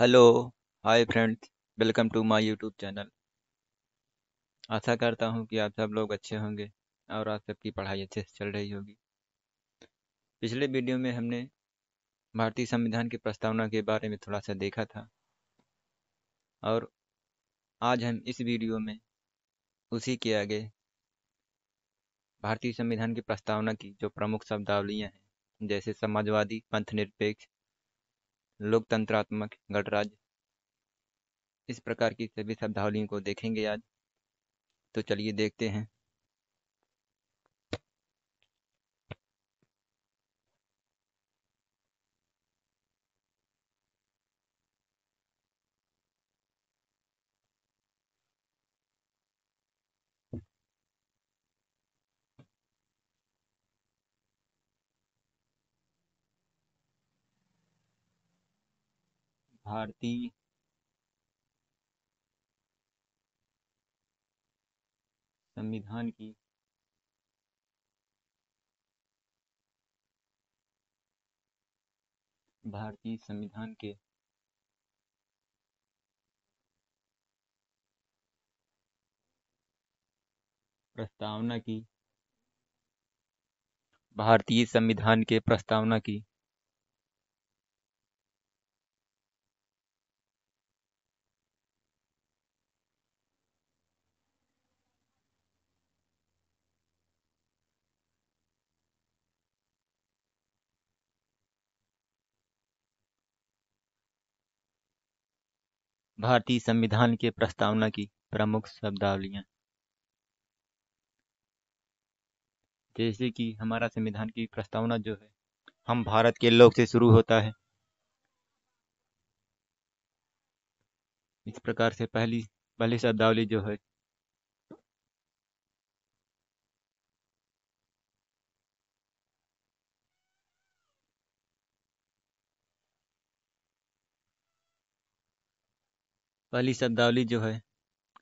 Hello. Hi friends. Welcome to my YouTube channel. आशा करता हूँ कि आप सब लोग अच्छे होंगे और आप सबकी पढ़ाई अच्छे से चल रही होगी। पिछले वीडियो में हमने भारतीय संविधान की प्रस्तावना के बारे में थोड़ा सा देखा था और आज हम इस वीडियो में उसी के आगे भारतीय संविधान की प्रस्तावना की जो प्रमुख शब्दावलियाँ हैं, जैसे समाजवादी, पंथनिरपेक्ष, लोकतंत्रात्मक, गणराज्य, इस प्रकार की सभी शब्दावलियों को देखेंगे आज। तो चलिए देखते हैं। भारतीय संविधान की भारतीय संविधान के प्रस्तावना की भारतीय संविधान के प्रस्तावना की भारतीय संविधान के प्रस्तावना की प्रमुख शब्दावलियाँ, जैसे कि हमारा संविधान की प्रस्तावना जो है, हम भारत के लोग से शुरू होता है। इस प्रकार से पहली पहली शब्दावली जो है, पहली शब्दावली जो है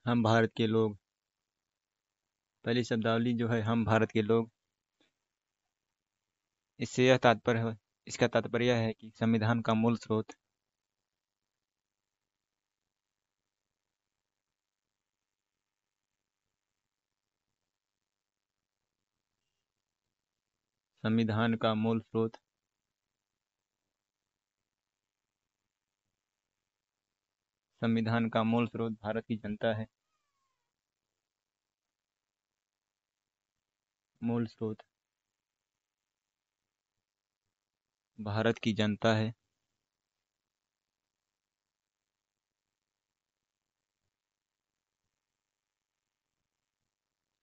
हम भारत के लोग पहली शब्दावली जो है हम भारत के लोग, इससे यह तात्पर्य है इसका तात्पर्य यह है कि संविधान का मूल स्रोत संविधान का मूल स्रोत संविधान का मूल स्रोत भारत की जनता है। मूल स्रोत भारत की जनता है।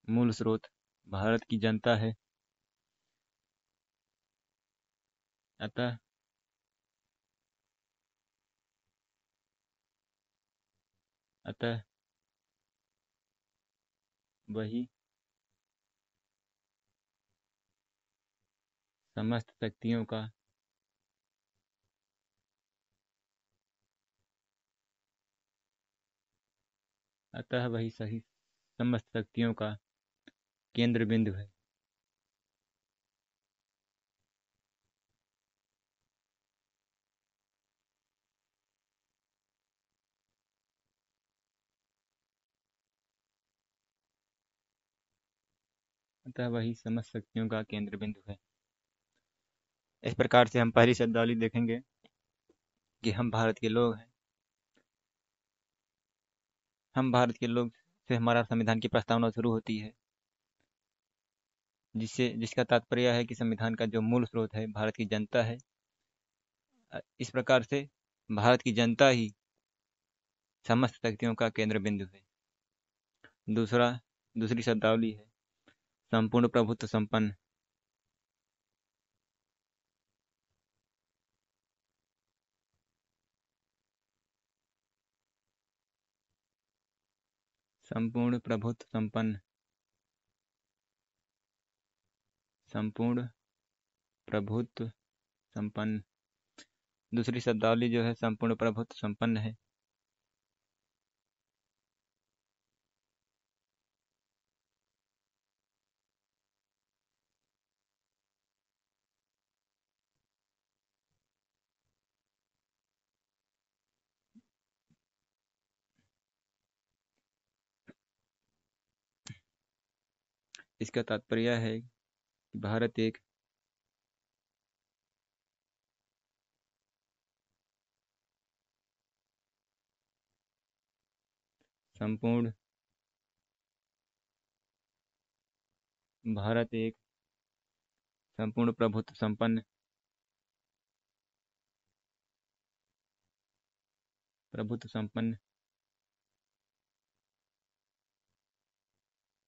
मूल स्रोत भारत की जनता है। अतः अतः वही समस्त शक्तियों का अतः वही सही समस्त शक्तियों का केंद्र बिंदु है। अतः वही समस्त शक्तियों का केंद्र बिंदु है। इस प्रकार से हम पहली शब्दावली देखेंगे कि हम भारत के लोग हैं। हम भारत के लोग से हमारा संविधान की प्रस्तावना शुरू होती है, जिसका तात्पर्य है कि संविधान का जो मूल स्रोत है भारत की जनता है। इस प्रकार से भारत की जनता ही समस्त शक्तियों का केंद्र बिंदु है। दूसरा दूसरी शब्दावली है संपूर्ण प्रभुत्व संपन्न। संपूर्ण प्रभुत्व संपन्न। संपूर्ण प्रभुत्व संपन्न। दूसरी शब्दावली जो है संपूर्ण प्रभुत्व संपन्न है। इसका तात्पर्य है कि भारत एक संपूर्ण भारत एक संपूर्ण प्रभुत्व संपन्न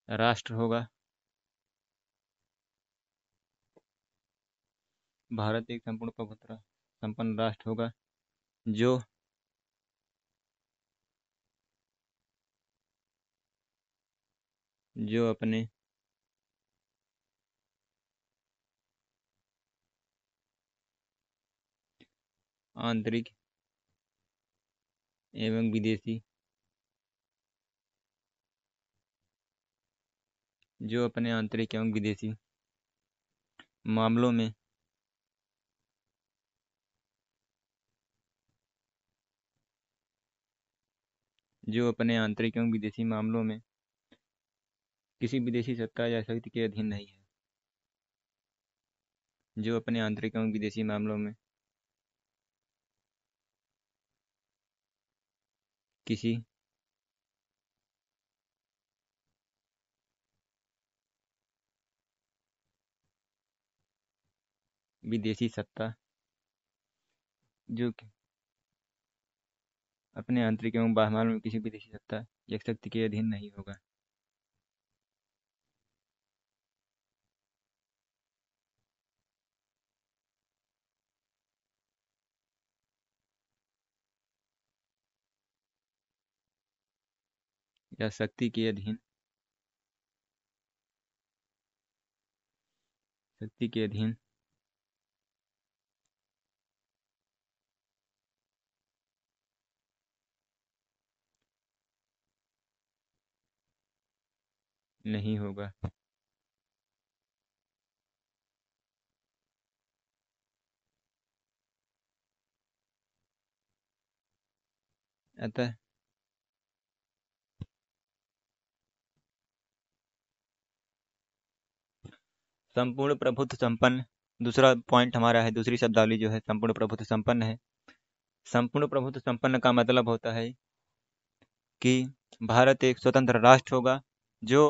राष्ट्र होगा। भारत एक संपूर्ण प्रभुत्व संपन्न राष्ट्र होगा जो जो अपने आंतरिक एवं विदेशी जो अपने आंतरिक एवं विदेशी मामलों में जो अपने आंतरिक एवं विदेशी मामलों में किसी विदेशी सत्ता या शक्ति के अधीन नहीं है। जो अपने आंतरिक एवं विदेशी मामलों में किसी विदेशी सत्ता जो कि अपने आंतरिक एवं बाह्य मामलों में किसी विदेशी सत्ता या शक्ति के अधीन नहीं होगा। या शक्ति के अधीन नहीं होगा। अतः संपूर्ण प्रभुत्व संपन्न दूसरा पॉइंट हमारा है, दूसरी शब्दावली जो है संपूर्ण प्रभुत्व संपन्न है। संपूर्ण प्रभुत्व संपन्न का मतलब होता है कि भारत एक स्वतंत्र राष्ट्र होगा जो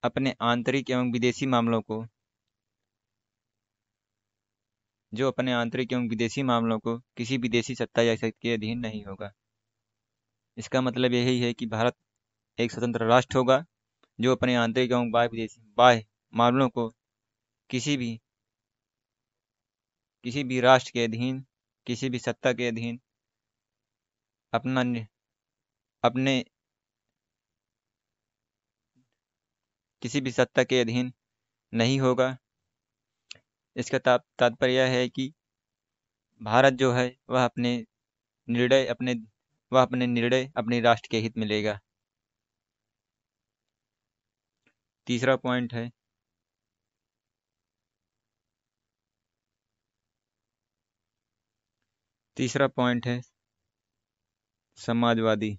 अपने आंतरिक एवं विदेशी मामलों को किसी विदेशी सत्ता या शक्ति के अधीन नहीं होगा। इसका मतलब यही है कि भारत एक स्वतंत्र राष्ट्र होगा जो अपने आंतरिक एवं बाह्य मामलों को किसी भी राष्ट्र के अधीन, किसी भी सत्ता के अधीन अपना अपने किसी भी सत्ता के अधीन नहीं होगा। इसका तात्पर्य है कि भारत जो है वह अपने निर्णय अपने राष्ट्र के हित में लेगा। तीसरा पॉइंट है समाजवादी।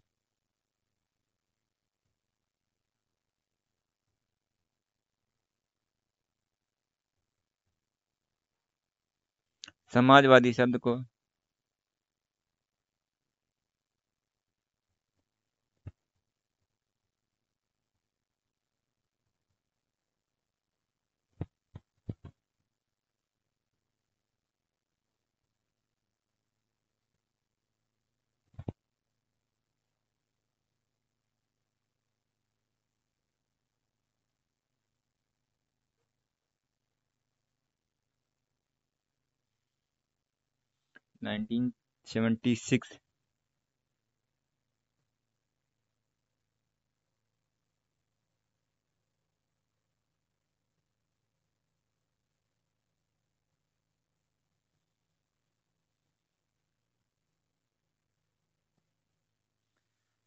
समाजवादी शब्द को नाइनटीन 76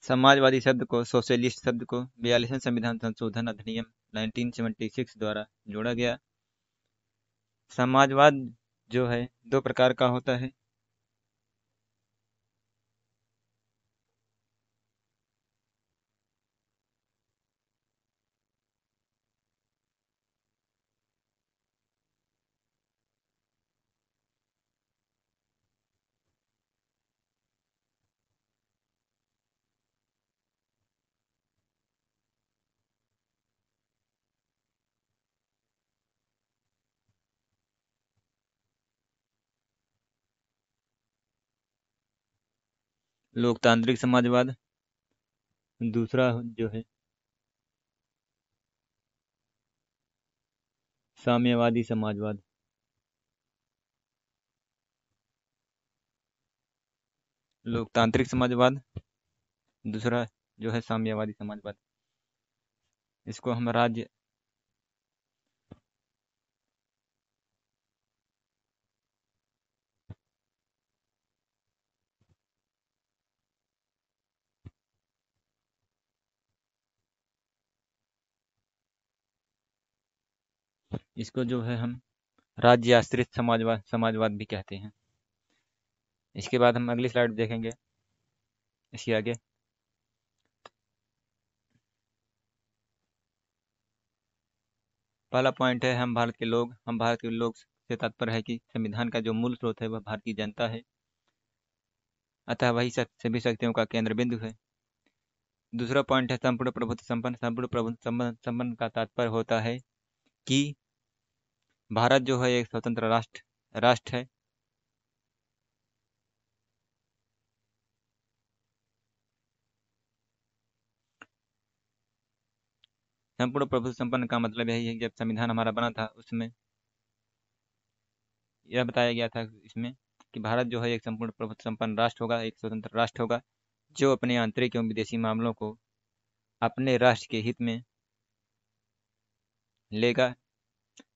समाजवादी शब्द को सोशलिस्ट शब्द को 42वें संविधान संशोधन अधिनियम 1976 द्वारा जोड़ा गया। समाजवाद जो है दो प्रकार का होता है। लोकतांत्रिक समाजवाद। दूसरा जो है साम्यवादी समाजवाद। लोकतांत्रिक समाजवाद, दूसरा जो है साम्यवादी समाजवाद। इसको हम राज्य इसको जो है हम राज्य आश्रित समाजवाद समाजवाद भी कहते हैं। इसके बाद हम अगली स्लाइड देखेंगे इसके आगे। पहला पॉइंट है हम भारत के लोग से तात्पर्य है कि संविधान का जो मूल स्रोत है वह भारतीय जनता है, अतः वही सभी शक्तियों का केंद्र बिंदु है। दूसरा पॉइंट है संपूर्ण प्रभुत्व संपन्न। संपूर्ण प्रभुत्व संपन्न का तात्पर्य होता है कि भारत जो है एक स्वतंत्र राष्ट्र है। संपूर्ण प्रभुत्व संपन्न का मतलब यही है कि जब संविधान हमारा बना था उसमें यह बताया गया था इसमें कि भारत जो है एक संपूर्ण प्रभुत्व संपन्न राष्ट्र होगा, एक स्वतंत्र राष्ट्र होगा, जो अपने आंतरिक एवं विदेशी मामलों को अपने राष्ट्र के हित में लेगा,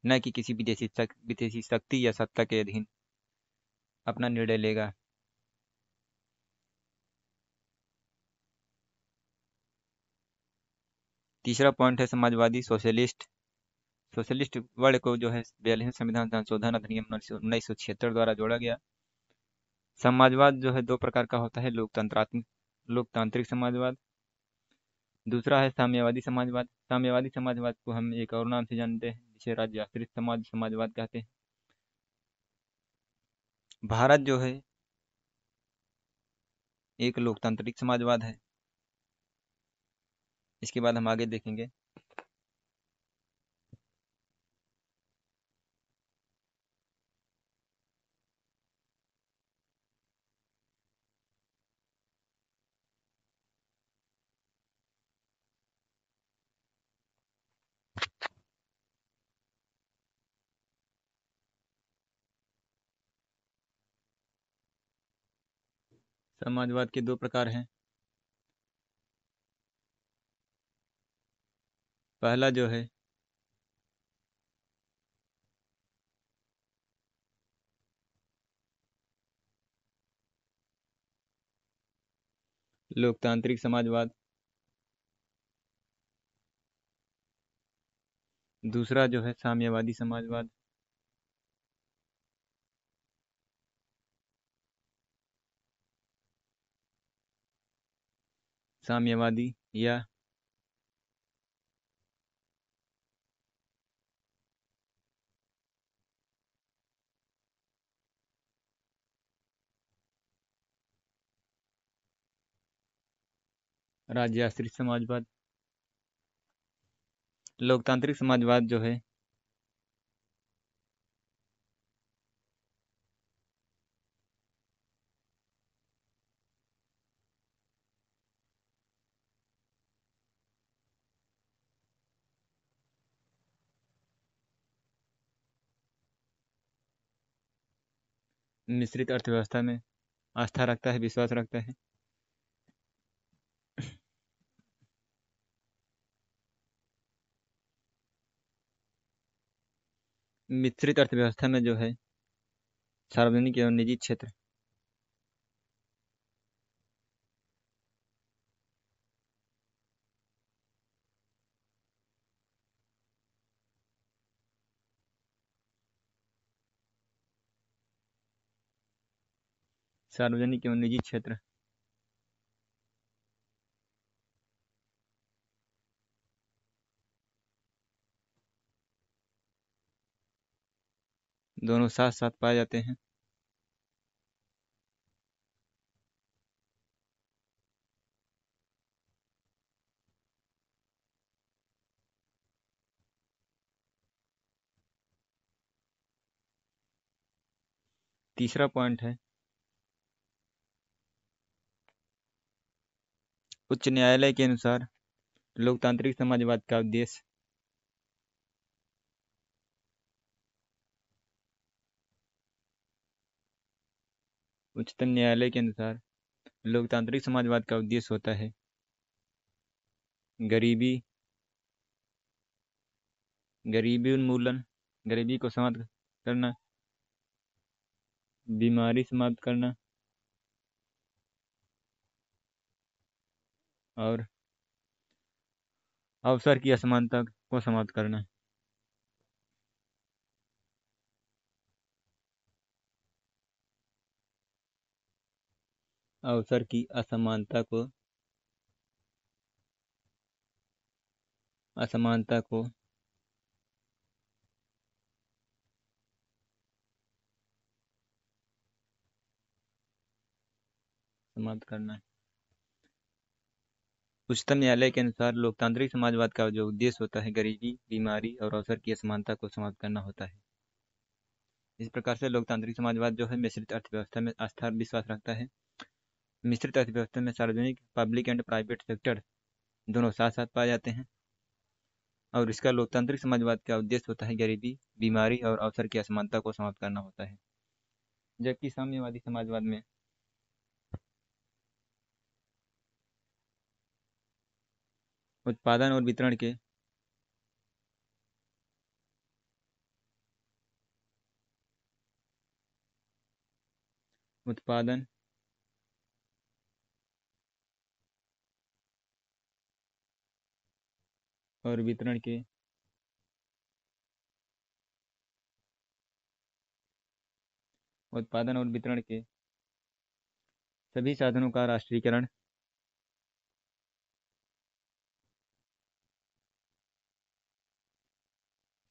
न कि किसी विदेशी शक्ति या सत्ता के अधीन अपना निर्णय लेगा। तीसरा पॉइंट है समाजवादी सोशलिस्ट। सोशलिस्ट वर्ड को जो है 42वें संविधान संशोधन अधिनियम 1976 द्वारा जोड़ा गया। समाजवाद जो है दो प्रकार का होता है, लोकतांत्रिक समाजवाद, दूसरा है साम्यवादी समाजवाद। साम्यवादी समाजवाद को हम एक और नाम से जानते हैं जिसे राज्य आश्रित समाजवाद कहते हैं। भारत जो है एक लोकतांत्रिक समाजवाद है। इसके बाद हम आगे देखेंगे। समाजवाद के दो प्रकार हैं। पहला जो है लोकतांत्रिक समाजवाद, दूसरा जो है साम्यवादी समाजवाद। साम्यवादी या राज्य आश्रित समाजवाद। लोकतांत्रिक समाजवाद जो है मिश्रित अर्थव्यवस्था में आस्था रखता है, विश्वास रखता है। मिश्रित अर्थव्यवस्था में जो है सार्वजनिक एवं निजी क्षेत्र सार्वजनिक एवं निजी क्षेत्र दोनों साथ साथ पाए जाते हैं। तीसरा पॉइंट है उच्च न्यायालय के अनुसार लोकतांत्रिक समाजवाद का उद्देश्य उच्चतम न्यायालय के अनुसार लोकतांत्रिक समाजवाद का उद्देश्य होता है गरीबी उन्मूलन, गरीबी को समाप्त करना, बीमारी समाप्त करना और अवसर की असमानता को समाप्त करना। अवसर की असमानता को समाप्त करना। उच्चतम न्यायालय के अनुसार लोकतांत्रिक समाजवाद का जो उद्देश्य होता है गरीबी, बीमारी और अवसर की असमानता को समाप्त करना होता है। इस प्रकार से लोकतांत्रिक समाजवाद जो है मिश्रित अर्थव्यवस्था में आस्था और विश्वास रखता है। मिश्रित अर्थव्यवस्था में सार्वजनिक, पब्लिक एंड प्राइवेट सेक्टर दोनों साथ साथ पाए जाते हैं और इसका लोकतांत्रिक समाजवाद का उद्देश्य होता है गरीबी, बीमारी और अवसर की असमानता को समाप्त करना होता है। जबकि साम्यवादी समाजवाद में उत्पादन और वितरण के उत्पादन और वितरण के उत्पादन और वितरण के सभी साधनों का राष्ट्रीयकरण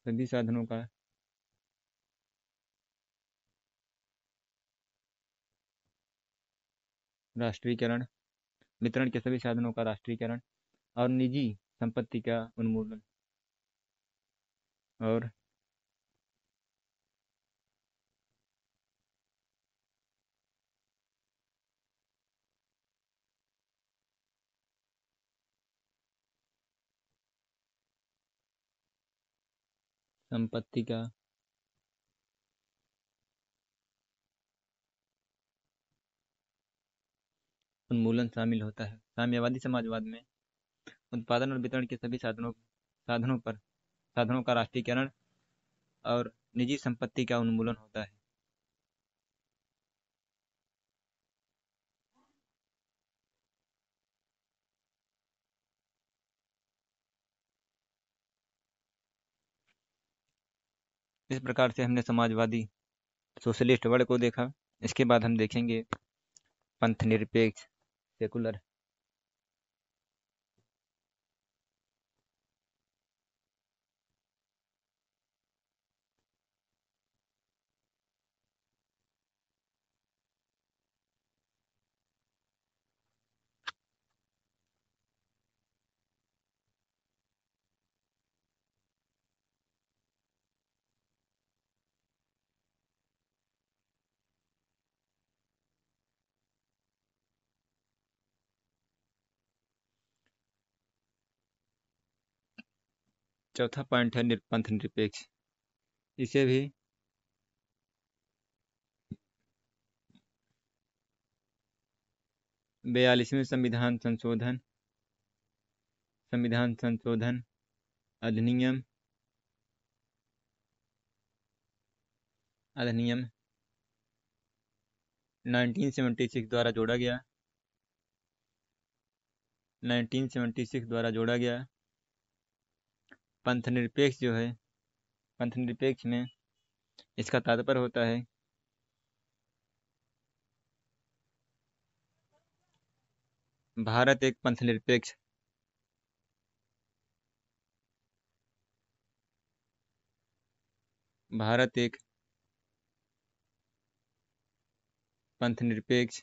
सभी साधनों का राष्ट्रीयकरण वितरण के सभी साधनों का राष्ट्रीयकरण और निजी संपत्ति का उन्मूलन और संपत्ति का उन्मूलन शामिल होता है। साम्यवादी समाजवाद में उत्पादन और वितरण के सभी साधनों का राष्ट्रीयकरण और निजी संपत्ति का उन्मूलन होता है। इस प्रकार से हमने समाजवादी सोशलिस्ट वर्ड को देखा। इसके बाद हम देखेंगे पंथ निरपेक्ष सेकुलर। चौथा पॉइंट है पंथ निरपेक्ष। इसे भी 42वें संविधान संशोधन अधिनियम 1976 द्वारा जोड़ा गया 1976 द्वारा जोड़ा गया। पंथ निरपेक्ष जो है, पंथ निरपेक्ष में इसका तात्पर्य होता है भारत एक पंथ निरपेक्ष भारत एक पंथ निरपेक्ष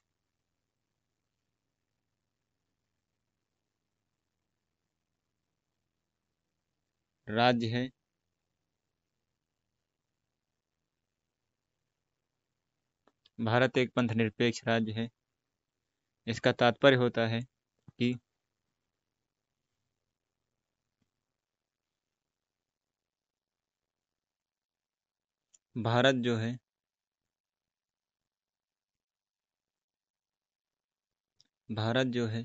राज्य है भारत एक पंथ निरपेक्ष राज्य है। इसका तात्पर्य होता है कि भारत जो है भारत जो है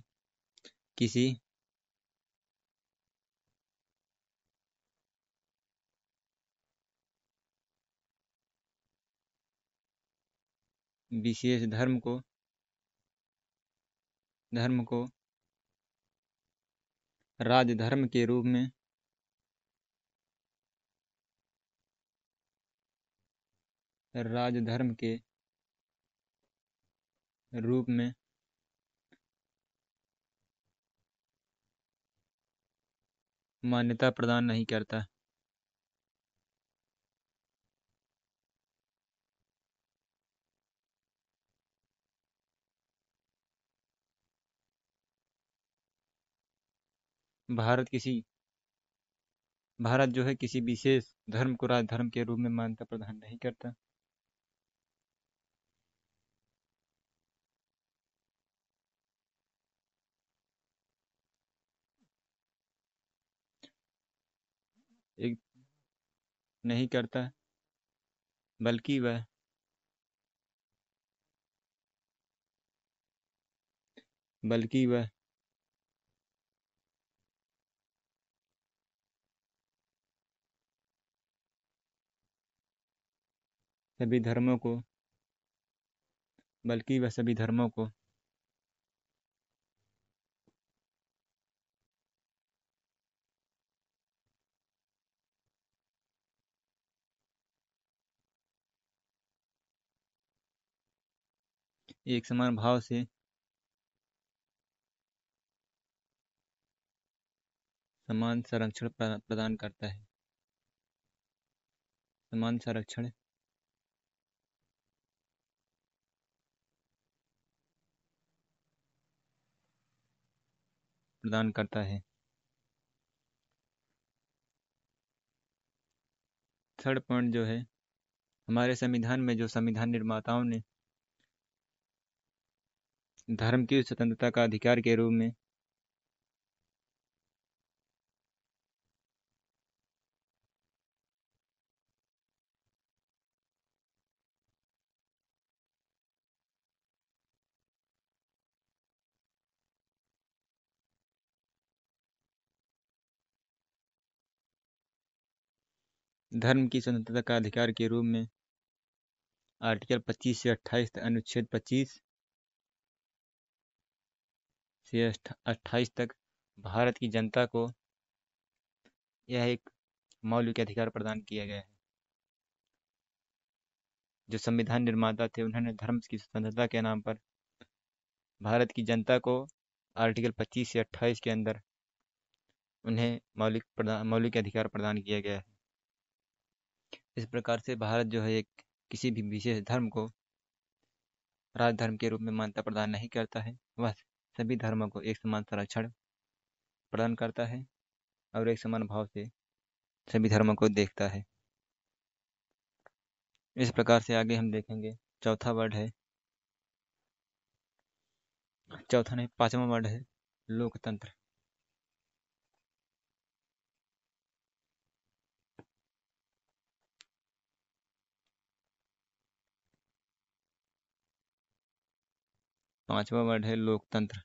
किसी विशेष धर्म को राजधर्म के रूप में राजधर्म के रूप में मान्यता प्रदान नहीं करता। भारत जो है किसी विशेष धर्म को राजधर्म के रूप में मान्यता प्रदान नहीं करता। एक नहीं करता, बल्कि वह बल्कि वह सभी धर्मों को बल्कि वह सभी धर्मों को एक समान भाव से समान संरक्षण प्रदान करता है। समान संरक्षण प्रदान करता है। थर्ड पॉइंट जो है, हमारे संविधान में जो संविधान निर्माताओं ने धर्म की स्वतंत्रता का अधिकार के रूप में धर्म की स्वतंत्रता का अधिकार के रूप में आर्टिकल 25 से 28 अनुच्छेद 25 से 28 तक भारत की जनता को यह एक मौलिक अधिकार प्रदान किया गया है। जो संविधान निर्माता थे उन्होंने धर्म की स्वतंत्रता के नाम पर भारत की जनता को आर्टिकल 25 से 28 के अंदर उन्हें मौलिक अधिकार प्रदान किया गया है। इस प्रकार से भारत जो है एक किसी भी विशेष धर्म को राजधर्म के रूप में मान्यता प्रदान नहीं करता है। वह सभी धर्मों को एक समान संरक्षण प्रदान करता है और एक समान भाव से सभी धर्मों को देखता है। इस प्रकार से आगे हम देखेंगे। चौथा वर्ड है चौथा नहीं, पांचवा वर्ड है लोकतंत्र। पांचवा वर्ड है लोकतंत्र।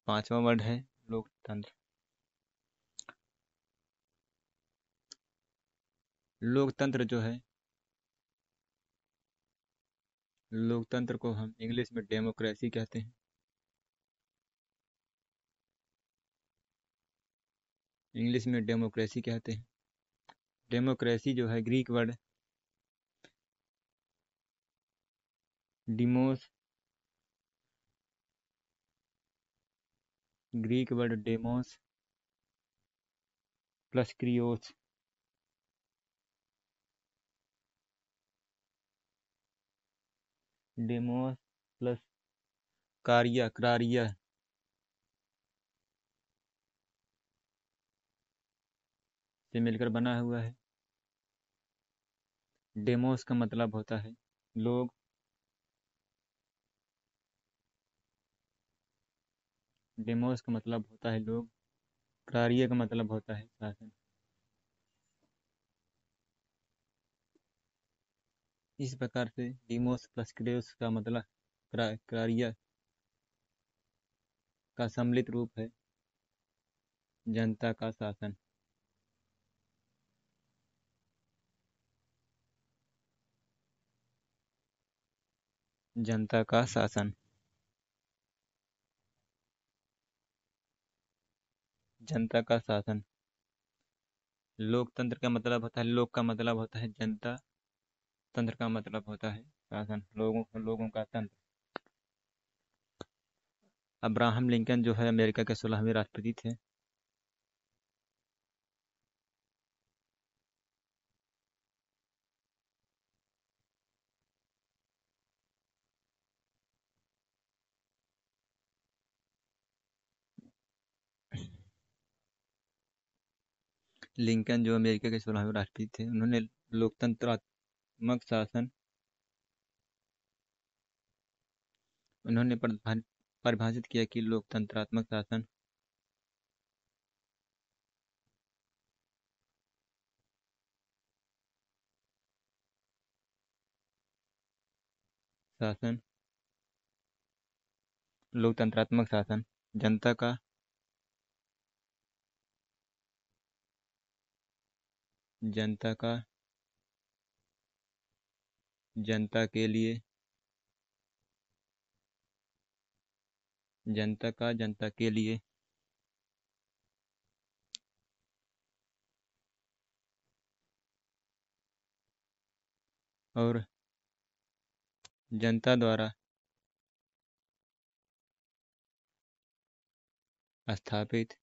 पांचवा वर्ड है लोकतंत्र। लोकतंत्र जो है, लोकतंत्र को हम इंग्लिश में डेमोक्रेसी कहते हैं। इंग्लिश में डेमोक्रेसी कहते हैं। डेमोक्रेसी जो है Greek word demos Greek word demos plus क्रियोस डेमोस प्लस क्रारिया से मिलकर बना हुआ है। डेमोस का मतलब होता है लोग, डेमोस का मतलब होता है लोग, क्रारिया का मतलब होता है शासन। इस प्रकार से डिमोस प्लस क्रेओस का मतलब क्रारिया का सम्मिलित रूप है जनता का शासन। जनता का शासन। जनता का शासन। लोकतंत्र का मतलब होता है, लोक का मतलब होता है जनता, तंत्र का मतलब होता है शासन, लोगों का तंत्र। अब्राहम लिंकन जो है अमेरिका के 16वें राष्ट्रपति थे। लिंकन जो अमेरिका के 16वें राष्ट्रपति थे, उन्होंने लोकतंत्रात्मक शासन, उन्होंने परिभाषित किया कि लोकतंत्रात्मक शासन शासन लोकतंत्रात्मक शासन जनता का जनता का जनता के लिए जनता का जनता के लिए और जनता द्वारा स्थापित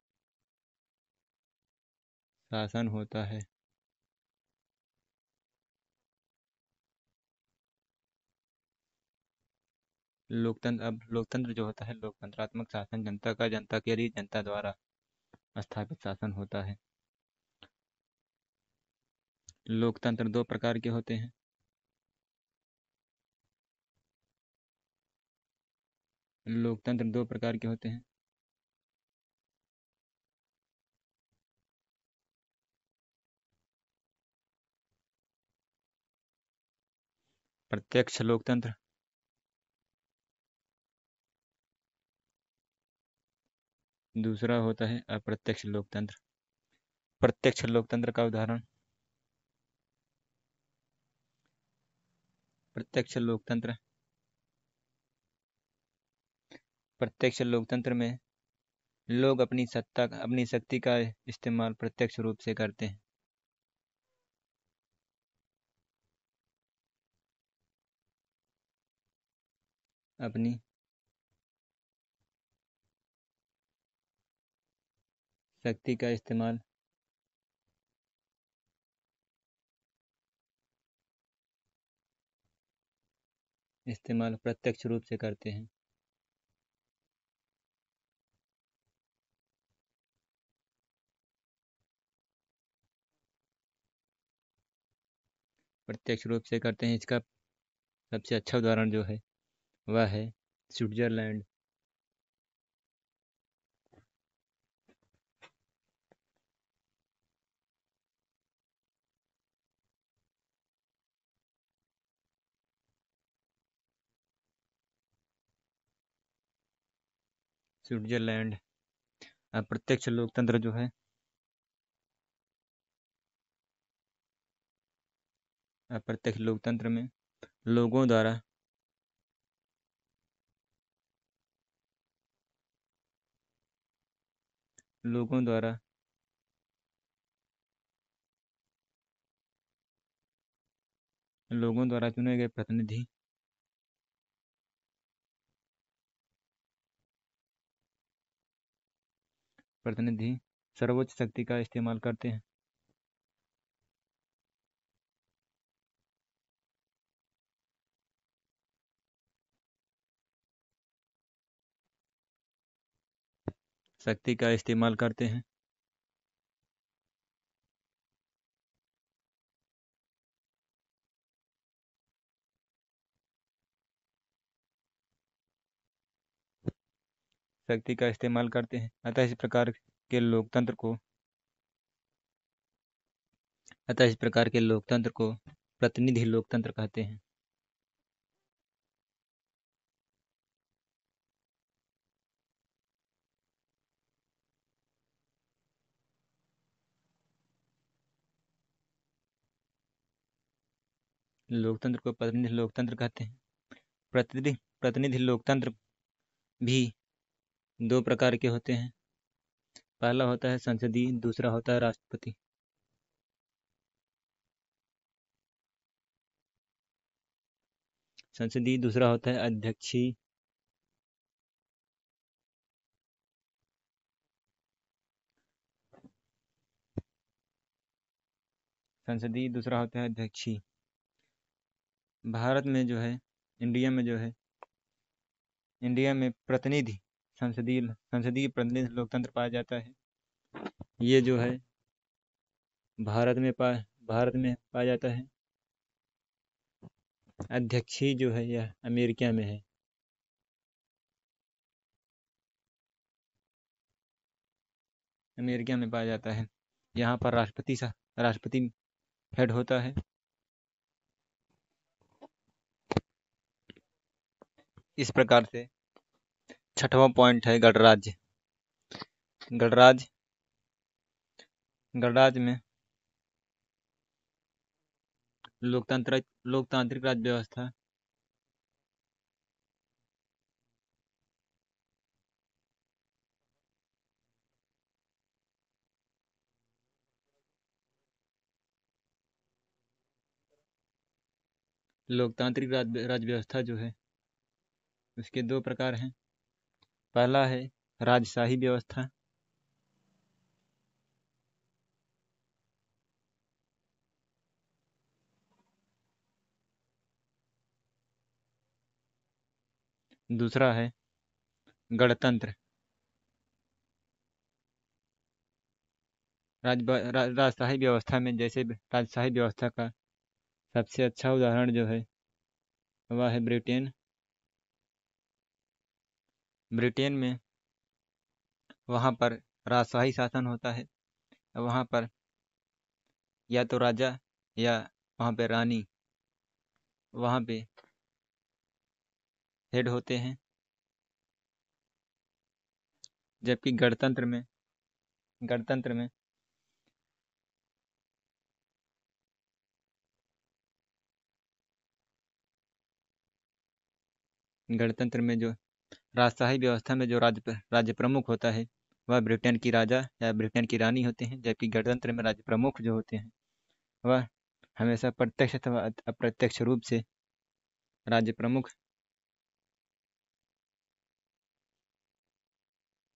शासन होता है। लोकतंत्र जो होता है, लोकतंत्रात्मक शासन जनता का जनता के लिए जनता द्वारा स्थापित शासन होता है। लोकतंत्र दो प्रकार के होते हैं। लोकतंत्र दो प्रकार के होते हैं। प्रत्यक्ष लोकतंत्र, दूसरा होता है अप्रत्यक्ष लोकतंत्र। प्रत्यक्ष लोकतंत्र का उदाहरण, प्रत्यक्ष लोकतंत्र प्रत्यक्ष लोकतंत्र में लोग अपनी शक्ति का इस्तेमाल प्रत्यक्ष रूप से करते हैं। अपनी शक्ति का इस्तेमाल प्रत्यक्ष रूप से करते हैं। प्रत्यक्ष रूप से करते हैं। इसका सबसे अच्छा उदाहरण जो है वह है स्विट्जरलैंड। स्विट्जरलैंड अप्रत्यक्ष लोकतंत्र जो है, अप्रत्यक्ष लोकतंत्र में लोगों द्वारा लोगों द्वारा लोगों द्वारा चुने गए प्रतिनिधि सर्वोच्च शक्ति का इस्तेमाल करते हैं। शक्ति का इस्तेमाल करते हैं। शक्ति का इस्तेमाल करते हैं। अतः इस प्रकार के लोकतंत्र को प्रतिनिधि लोकतंत्र कहते हैं। लोकतंत्र को प्रतिनिधि लोकतंत्र कहते हैं। प्रतिनिधि लोकतंत्र भी दो प्रकार के होते हैं। पहला होता है संसदीय, दूसरा होता है राष्ट्रपति। संसदीय, दूसरा होता है अध्यक्षीय। संसदीय, दूसरा होता है अध्यक्षीय। भारत में जो है, इंडिया में संसदीय प्रतिनिधि लोकतंत्र पाया जाता है। ये जो है भारत में पाया जाता है। अध्यक्षीय जो है यह अमेरिका में है। अमेरिका में पाया जाता है। यहाँ पर राष्ट्रपति हेड होता है। इस प्रकार से छठवां पॉइंट है गणराज्य। गणराज्य में लोकतांत्रिक राज्य व्यवस्था, लोकतांत्रिक राज्य व्यवस्था जो है उसके दो प्रकार हैं। पहला है राजशाही व्यवस्था। दूसरा है गणतंत्र। राजशाही व्यवस्था में जैसे राजशाही व्यवस्था का सबसे अच्छा उदाहरण जो है वह है ब्रिटेन। ब्रिटेन में वहाँ पर राजशाही शासन होता है। वहाँ पर या तो राजा या वहाँ पे रानी वहाँ पे हेड होते हैं। जबकि गणतंत्र में जो राजशाही व्यवस्था में जो राज्य प्रमुख होता है वह ब्रिटेन की राजा या ब्रिटेन की रानी होते हैं। जबकि गणतंत्र में राज्य प्रमुख जो होते हैं वह हमेशा प्रत्यक्ष अथवा अप्रत्यक्ष रूप से राज्य प्रमुख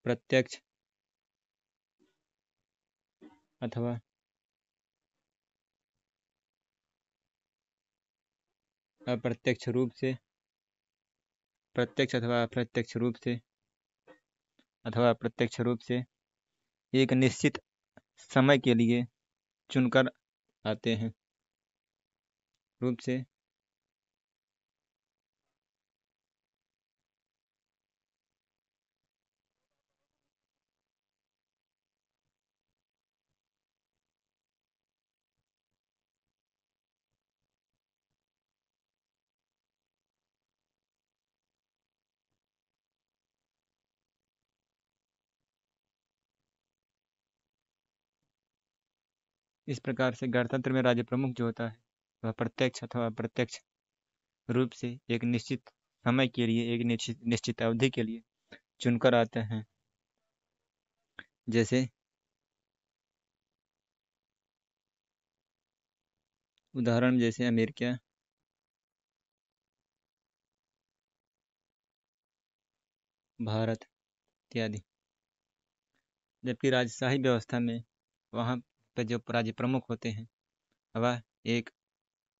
प्रत्यक्ष अथवा अप्रत्यक्ष रूप से एक निश्चित समय के लिए चुनकर आते हैं। रूप से इस प्रकार से गणतंत्र में राज्य प्रमुख जो होता है वह प्रत्यक्ष अथवा अप्रत्यक्ष रूप से एक निश्चित समय के लिए, एक निश्चित अवधि के लिए चुनकर आते हैं। जैसे उदाहरण जैसे अमेरिका, भारत इत्यादि। जबकि राजशाही व्यवस्था में वहाँ पर जो राज्य प्रमुख होते हैं वह एक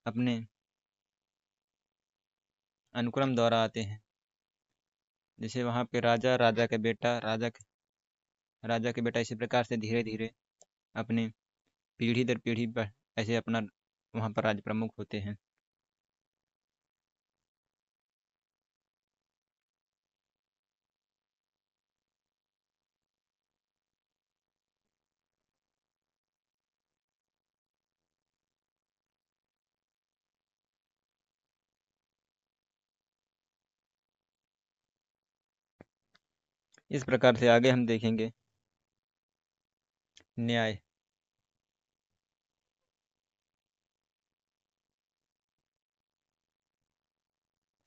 अपने अनुक्रम द्वारा आते हैं। जैसे वहाँ पे राजा के बेटा इसी प्रकार से धीरे धीरे अपने पीढ़ी दर पीढ़ी पर ऐसे अपना वहाँ पर राज्य प्रमुख होते हैं। इस प्रकार से आगे हम देखेंगे न्याय।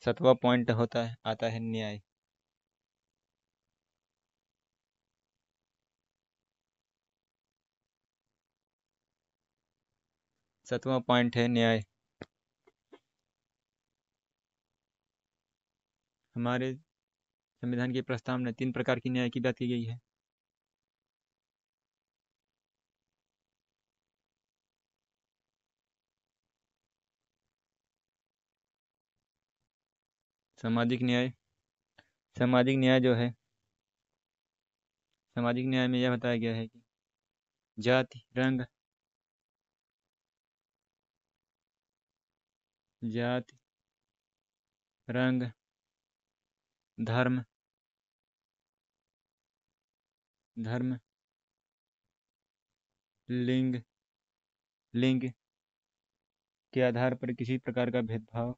सातवां पॉइंट आता है न्याय। सातवां पॉइंट है न्याय। हमारे संविधान के प्रस्ताव में 3 प्रकार की न्याय की बात की गई है। सामाजिक न्याय। सामाजिक न्याय जो है, सामाजिक न्याय में यह बताया गया है कि जाति जाति रंग धर्म धर्म लिंग लिंग के आधार पर किसी प्रकार का भेदभाव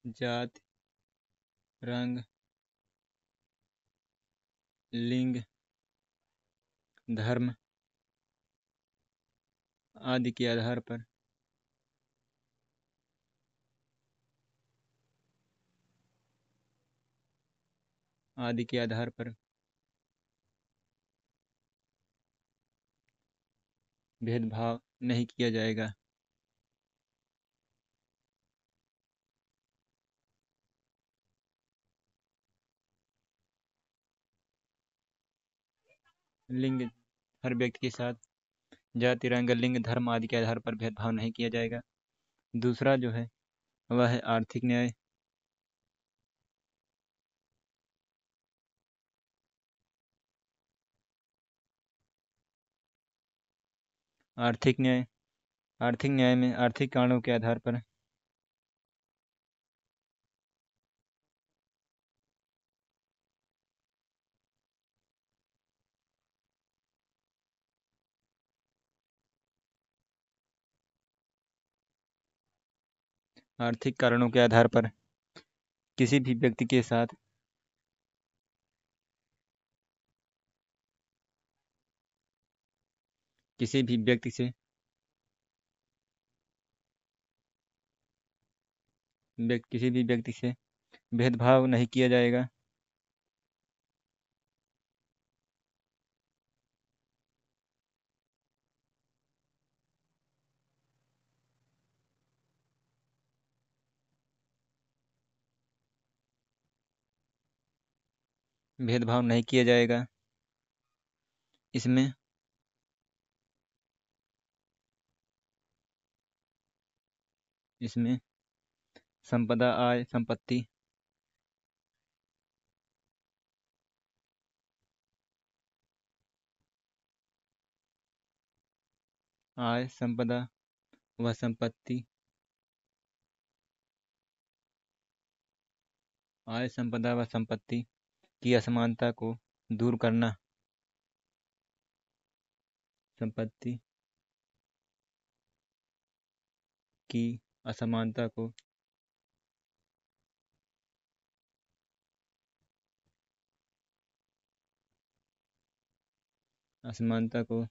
जाति रंग लिंग धर्म आदि के आधार पर भेदभाव नहीं किया जाएगा। लिंग, हर व्यक्ति के साथ जाति रंग लिंग धर्म आदि के आधार पर भेदभाव नहीं किया जाएगा। दूसरा जो है वह है आर्थिक न्याय। आर्थिक न्याय, आर्थिक न्याय में आर्थिक कारणों के आधार पर आर्थिक कारणों के आधार पर किसी भी व्यक्ति के साथ किसी भी व्यक्ति से किसी भी व्यक्ति से भेदभाव नहीं किया जाएगा। भेदभाव नहीं किया जाएगा। इसमें इसमें संपदा आय संपत्ति आय संपदा व संपत्ति आय संपदा व संपत्ति की असमानता को दूर करना। संपत्ति की असमानता को असमानता को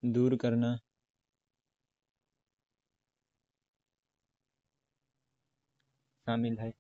दूर करना शामिल है।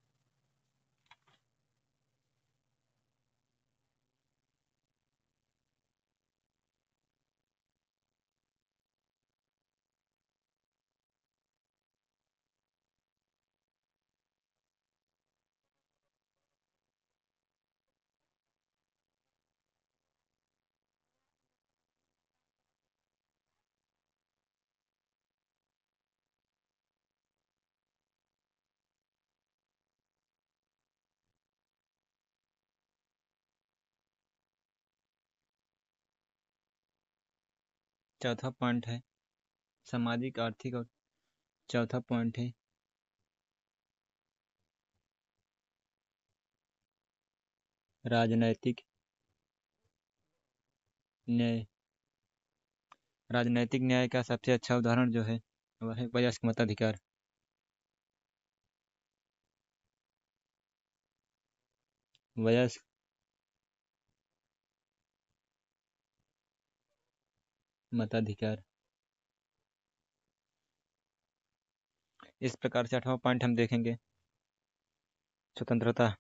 चौथा पॉइंट है सामाजिक, आर्थिक और चौथा पॉइंट है राजनैतिक न्याय। राजनैतिक न्याय का सबसे अच्छा उदाहरण जो है वह है वयस्क मताधिकार। वयस्क मताधिकार। इस प्रकार से 8वां पॉइंट हम देखेंगे स्वतंत्रता।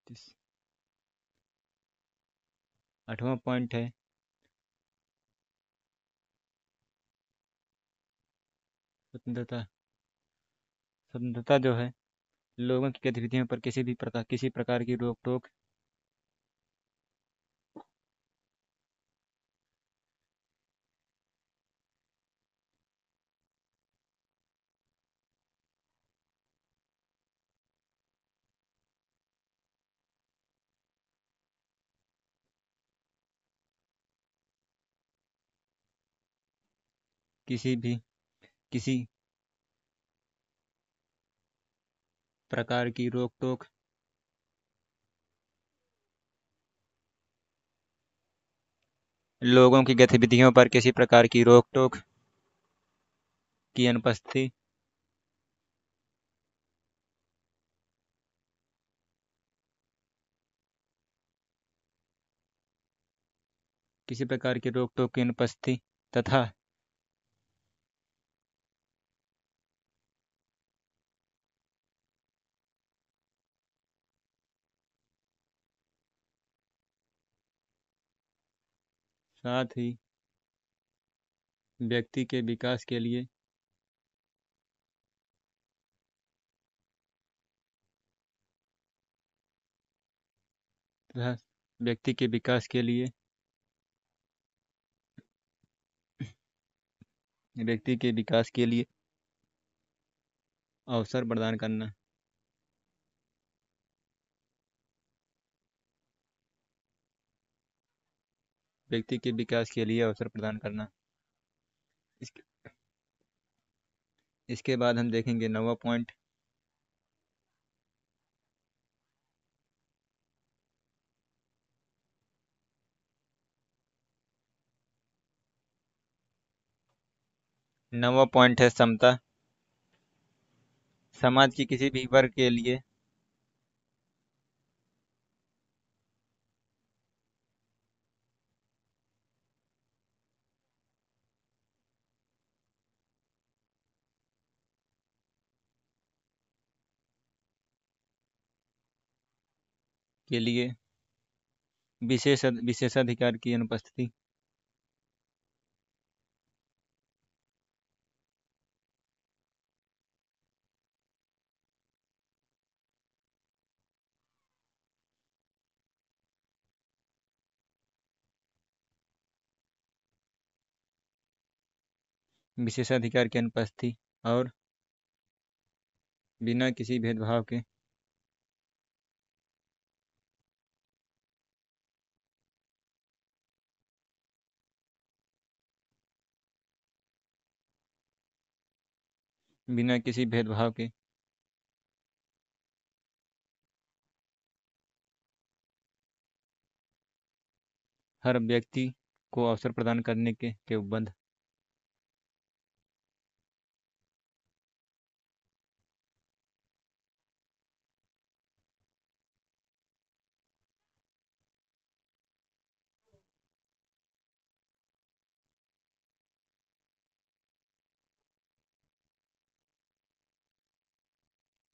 इस 8वां पॉइंट है स्वतंत्रता। स्वतंत्रता जो है लोगों की गतिविधियों पर किसी प्रकार की रोक टोक किसी प्रकार की रोक टोक लोगों की गतिविधियों पर किसी प्रकार की रोक टोक की अनुपस्थिति किसी प्रकार की रोक टोक की अनुपस्थिति तथा साथ ही व्यक्ति के विकास के लिए तथा व्यक्ति के विकास के लिए व्यक्ति के विकास के लिए अवसर प्रदान करना। व्यक्ति के विकास के लिए अवसर प्रदान करना। इसके, इसके बाद हम देखेंगे 9वां पॉइंट है समता। समाज की किसी भी वर्ग के लिए विशेषाधिकार की अनुपस्थिति विशेषाधिकार की अनुपस्थिति और बिना किसी भेदभाव के बिना किसी भेदभाव के हर व्यक्ति को अवसर प्रदान करने के उपबंध।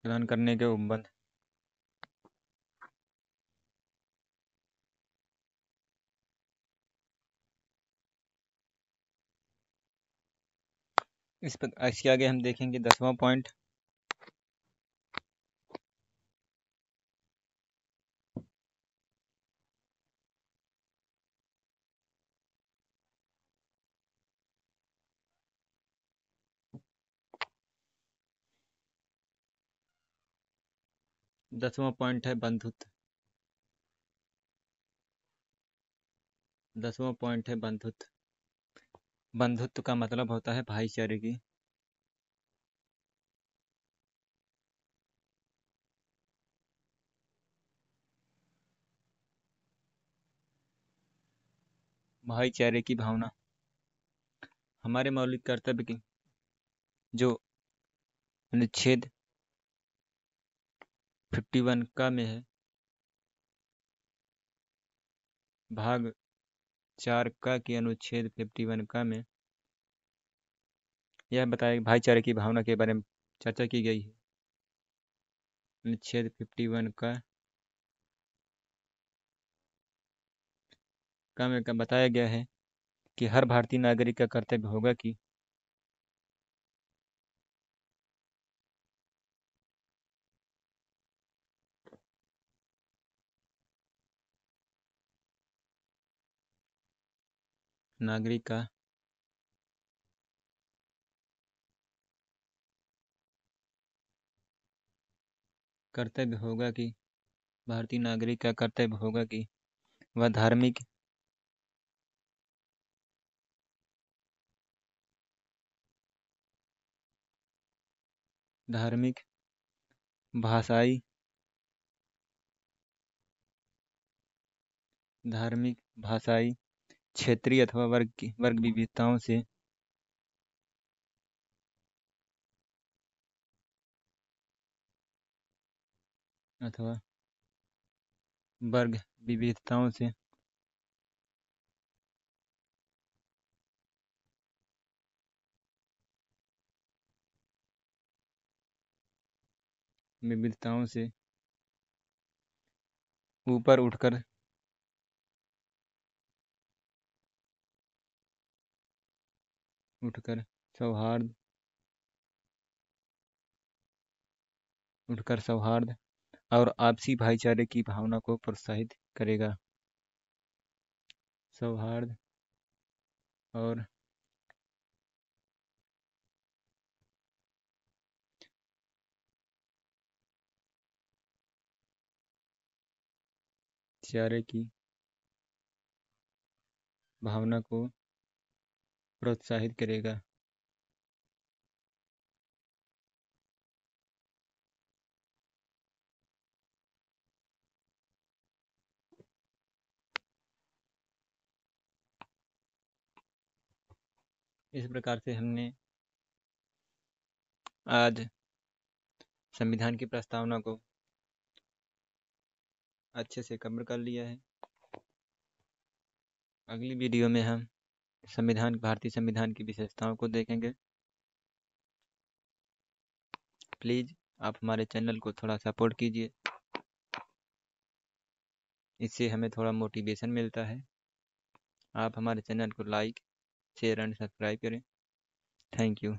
प्रदान करने के उपबंध। इसके आगे हम देखेंगे 10वां पॉइंट 10वां पॉइंट है बंधुत्व। 10वां पॉइंट है बंधुत्व। बंधुत्व का मतलब होता है भाईचारे की। भाईचारे की भावना हमारे मौलिक कर्तव्य की जो अनुच्छेद 51 का में है, भाग 4 का के अनुच्छेद 51 का में यह बताया भाईचारे की भावना के बारे में चर्चा की गई है। अनुच्छेद 51 का में बताया गया है कि हर भारतीय नागरिक का कर्तव्य होगा कि नागरिक का कर्तव्य होगा कि भारतीय नागरिक का कर्तव्य होगा कि वह धार्मिक, भाषाई, क्षेत्रीय अथवा वर्ग विविधताओं से अथवा वर्ग विविधताओं से ऊपर उठकर सौहार्द और आपसी भाईचारे की भावना को प्रोत्साहित करेगा। सौहार्द और भाईचारे की भावना को प्रोत्साहित करेगा। इस प्रकार से हमने आज संविधान की प्रस्तावना को अच्छे से कवर कर लिया है। अगली वीडियो में हम भारतीय संविधान की विशेषताओं को देखेंगे। प्लीज़ आप हमारे चैनल को थोड़ा सपोर्ट कीजिए, इससे हमें थोड़ा मोटिवेशन मिलता है। आप हमारे चैनल को लाइक, शेयर एंड सब्सक्राइब करें। Thank you.